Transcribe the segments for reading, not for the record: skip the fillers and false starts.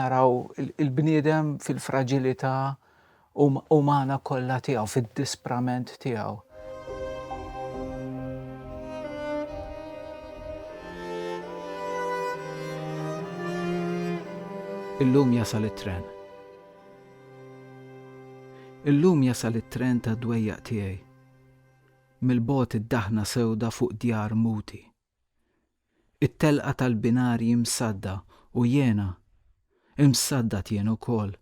naraw il-bniedem fil-fraġilità umana kollha tiegħu, fid-disprament tiegħu. Illum jasal it-tren. Illum jasal it-tren ta' dwejjaq tiegħi. Mill-bogħod id-daħna sewda fuq djar muti. It-telqa tal-binarji msadda u jiena imsaddat jien ukoll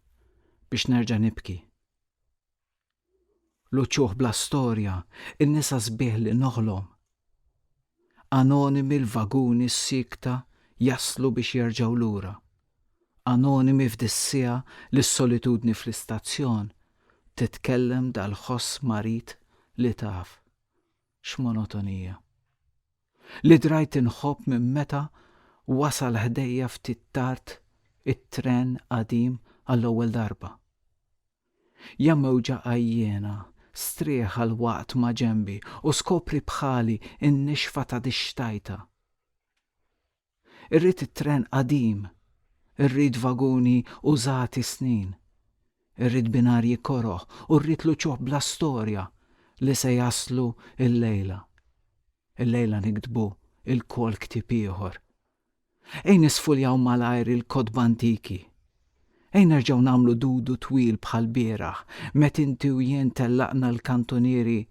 biex nerġa' nibki. L-uċuħ bla storja, in-nisa sbieħ li noħlom. Anonimi l-vaguni s-sikta jaslu biex jerġgħu lura. Anonimi f'dissija l-solitudni fl-istazzjon titkellem dal-ħoss marit li taf. X'monotonija. Li drajt inħobb minn meta wasal ħdejja ftit tard it-tren qadim għall-ewwel darba. Jammewġa għajjena strieħ għal-waqt ma' ġembi u skopri bħali in-nixfa ta' dixtajta. Irrid it-tren qadim, irrid vaguni użati snin, irrid binarji koroħ u rrid luċuħ bla storja li se jaslu il-lejla. Il-lejla nikdbu il-kol ktib ieħor. Ejn nisfuljaw malajr il-kodba antiki. Ejn nerġgħu nagħmlu dudu twil bħal bieraħ met inti u jien tellaqna l-kantonieri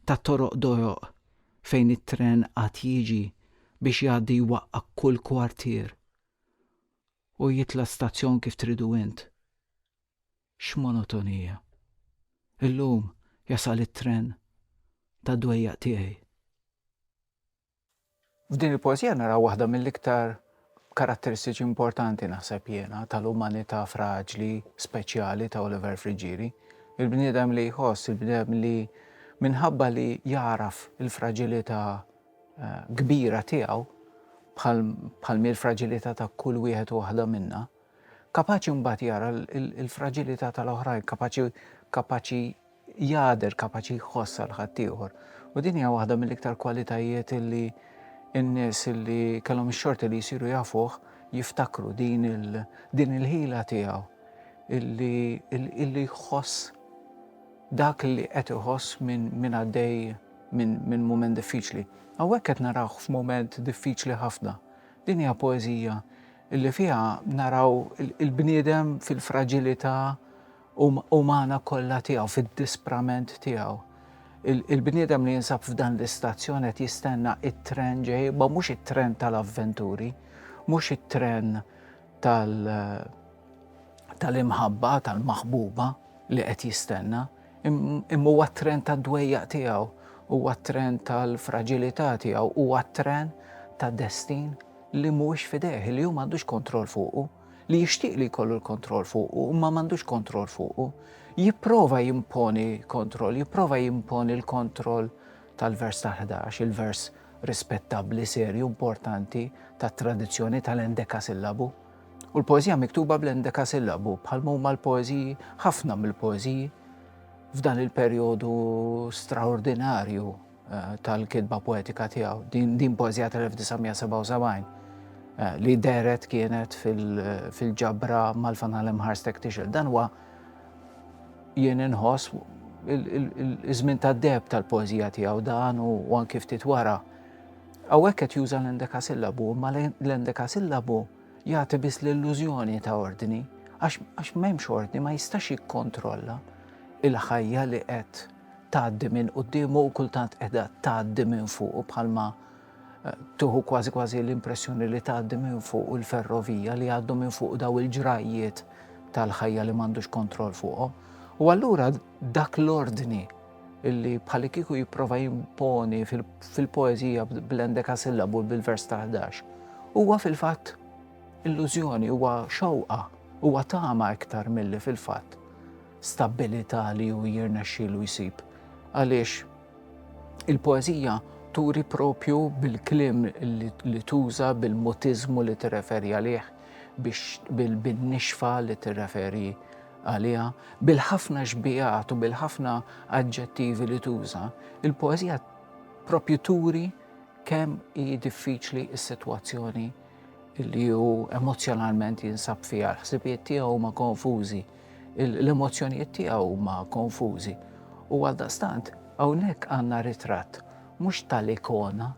ta' toroq dojoq fejn it-tren qatt jiġi biex jgħaddi jwaqqaq kull kwartier u jitla stazzjon kif tridu int. X'monotonija. Illum jasal it-tren ta' dwejjaq tiegħi. F'din il-poesija naraw waħda mill-iktar karatteristiċi importanti naħseb jiena tal-umanità fraġli speċjali ta' Oliver Frigieri. Il-bniedem li jħoss, il-bniedem li minħabba li jaraf il-fraġilità kbira tiegħu bħal mill-fraġilità ta' kull wieħed u waħda minna, kapaċi mbagħad jara il-fraġilità tal-oħrajn, kapaċi jader, kapaċi jħoss għal ħadd ieħor. U din hija waħda mill-iktar kwalitajiet illi in-nies illi kellhom ix-xorti li jsiru jafuh jiftakru din il-ħila tiegħu illi jħoss dak li qed iħoss minn għaddej minn mument diffiċli. Hawnhekk qed narawh f'mument diffiċli ħafna. Din hija poeżija illi fiha naraw il-bniedem fil-fraġilità umana kollha tiegħu, fid-disprament tiegħu. Il-bniedem li jinsab f'dan l-istazzjon qed jistenna it-tren ġej, ma mhux it-tren tal-avventuri, mhux it-tren tal-imħabba, tal-maħbuba li qed jistenna, imma huwa t-tren tad-dwejjaq tiegħu, huwa t-tren tal-fraġilità tiegħu, huwa t-tren tad-destin li mhuwiex fideh, li hu m'għandux kontroll fuqu, li jixtieq li jkollu l-kontroll fuqu, ma m'għandux kontroll fuqu. Jipprova jimponi kontroll, jipprova jimponi l-kontroll tal-vers tal-11, il-vers rispettabbli, serju, importanti tat-tradizzjoni tal-endekasillabu. U l-poeżija miktuba bl-endekasillabu bħal huma l-poeżiji, ħafna mill-poeżiji f'dan il-perjodu straordinarju tal-kitba poetika tiegħu. Din poeżija tal-1977 li deret kienet fil-ġabra mal-Fanal Imħarstek Tixel. Dan huwa jien inħoss iż-żmien tad-deheb tal-poeżija tiegħu dan u anke ftit wara. Hawnhekk qed juża l-endekasillabu, ma l-endekasillabu jagħti biss l-illużjoni ta' ordni għax m'hemmx ordni, ma jistax jikkontrolla il-ħajja li qed tgħaddi minn qudiemu u kultant qiegħda tgħaddi minn fuq bħalma tuħu kważi l-impressjoni li tgħaddi minn fuq il-ferrovija li għaddu minn fuq daw il-ġrajiet tal-ħajja li m'għandux kontroll fuqhom. U allura dak l-ordni illi bħal kieku jipprova jimponi fil-poeżija bl-endekasillabu bil-vers ta' 11 huwa fil-fatt illużjoni, huwa xewqa, huwa tama iktar milli fil-fatt stabbilità li hu jirnexxielu jsib. Għaliex il-poeżija turi propju bil-kliem li tuża, bil-mutiżmu li tirreferi għalih, bil-nixfa li tirreferi għaliha, bil-ħafna xbijat u bil-ħafna aġġettivi li tuża, il-poeżija propju turi kemm hi diffiċli s-sitwazzjoni li hu emozjonalment jinsab fiha, l-ħsibiet tiegħu huma konfużi, l-emozzjonijiet tiegħu huma konfużi. U għaldaqstant hawnhekk għandna ritratt mhux tal-ikona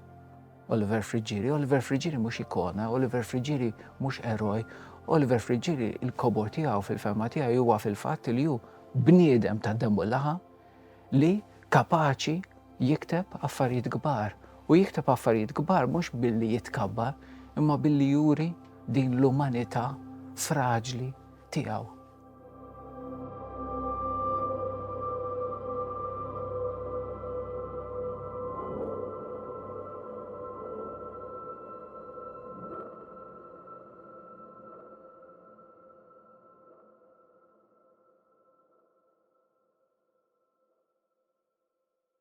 Oliver Frigieri. Oliver Frigieri mhux ikona, Oliver Frigieri mhux eroj, Oliver Frigieri il-kobor tiegħu fil-fema tiegħu huwa fil-fatt li hu bniedem ta' demm u laħam li kapaċi jikteb affarijiet kbar. U jikteb affarijiet kbar mhux billi jitkabbar, imma billi juri din l-umanità fraġli tiegħu.